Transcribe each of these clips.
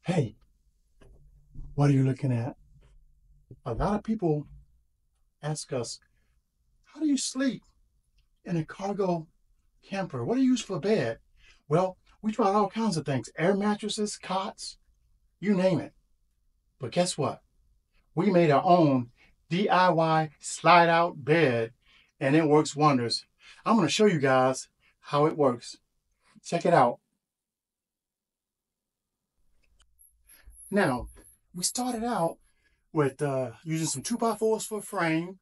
Hey, what are you looking at? A lot of people ask us, how do you sleep in a cargo camper? What do you use for a bed? Well, we tried all kinds of things, air mattresses, cots, you name it. But guess what? We made our own DIY slide out bed and it works wonders. I'm going to show you guys how it works. Check it out. Now, we started out with using some 2x4s for a frame,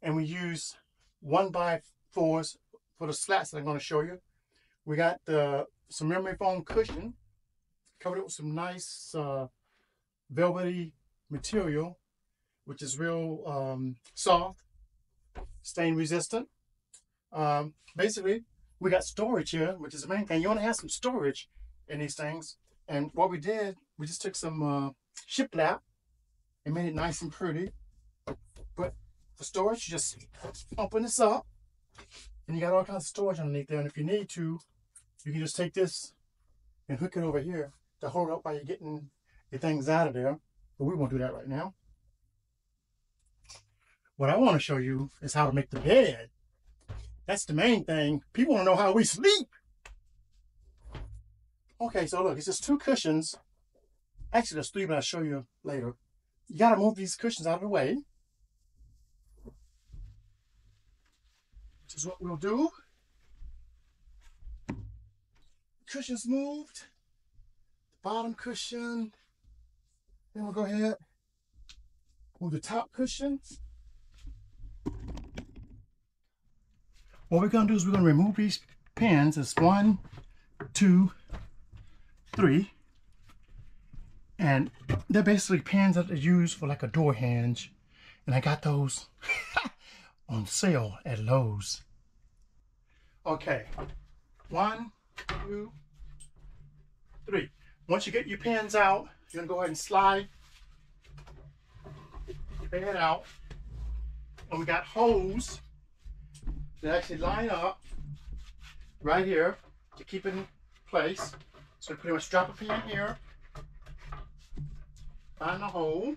and we use 1x4s for the slats that I'm going to show you. We got some memory foam cushion, covered it with some nice velvety material, which is real soft, stain resistant. Basically, we got storage here, which is the main thing. You want to have some storage in these things. And what we did, we just took some shiplap and made it nice and pretty. But for storage, you just open this up, and you got all kinds of storage underneath there. And if you need to, you can just take this and hook it over here to hold it up while you're getting your things out of there. But we won't do that right now. What I want to show you is how to make the bed. That's the main thing. People want to know how we sleep. Okay, so look, it's just two cushions. Actually, there's three, but I'll show you later. You got to move these cushions out of the way, which is what we'll do. Cushions moved. The bottom cushion. Then we'll go ahead, move the top cushion. What we're going to do is we're going to remove these pins. It's 1, 2, 3. And they're basically pins that are used for like a door hinge. And I got those on sale at Lowe's. Okay, 1, 2, 3. Once you get your pins out, you're going to go ahead and slide your bed out. And we got holes that actually line up right here to keep it in place. So pretty much drop a pin here, find the hole,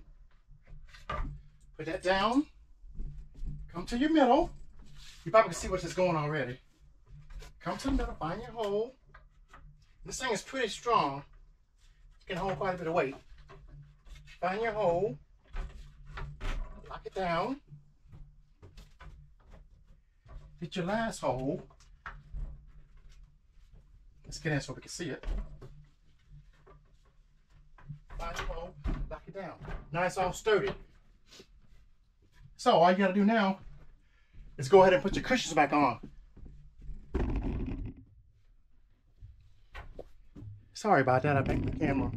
put that down, come to your middle. You probably can see what's going on already. Come to the middle, find your hole. This thing is pretty strong. It can hold quite a bit of weight. Find your hole, lock it down. Get your last hole. Let's get in so we can see it. Find your hole, lock it down. Now it's all sturdy. So all you gotta do now is go ahead and put your cushions back on. Sorry about that, I banged the camera.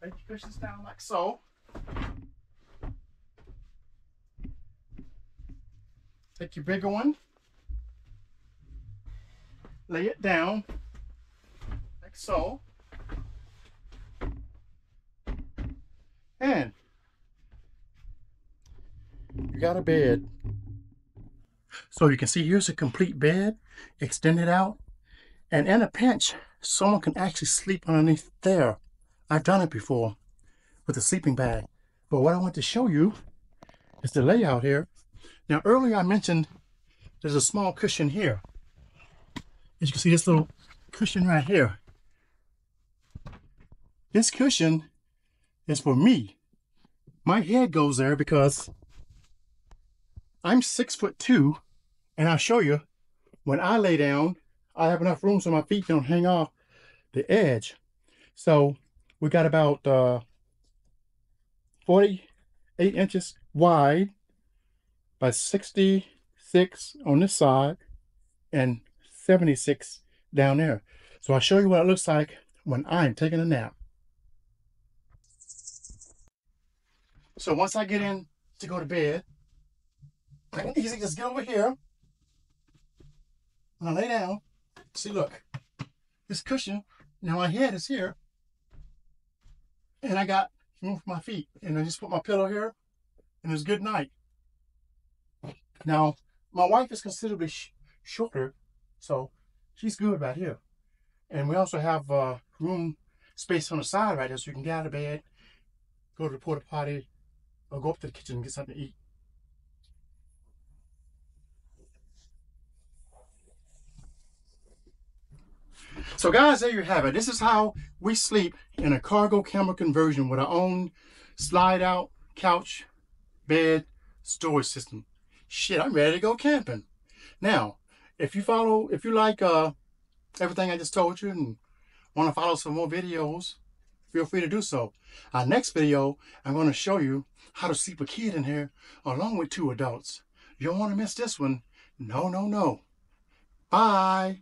Lay your cushions down like so. Take your bigger one, lay it down like so, and you got a bed. So you can see here's a complete bed, extended out, and in a pinch, someone can actually sleep underneath there. I've done it before with a sleeping bag. But what I want to show you is the layout here. Now earlier I mentioned there's a small cushion here. As you can see, this little cushion right here. This cushion is for me. My head goes there because I'm 6'2", and I'll show you when I lay down, I have enough room so my feet don't hang off the edge. So we got about 48 inches wide by 66 on this side and 76 down there. So I'll show you what it looks like when I'm taking a nap. So once I get in to go to bed, I can easily just get over here. When I lay down, see, look, this cushion, now my head is here, and I got room for my feet. And I just put my pillow here, and it's good night. Now, my wife is considerably shorter, so she's good right here. And we also have room space on the side right there, so you can get out of bed, go to the porta potty, or go up to the kitchen and get something to eat. So guys, there you have it. This is how we sleep in a cargo camera conversion with our own slide out couch, bed, storage system. Shit, I'm ready to go camping. Now, if you like everything I just told you and want to follow some more videos, feel free to do so. Our next video, I'm going to show you how to sleep a kid in here along with 2 adults. You don't want to miss this one. No, no, no. Bye.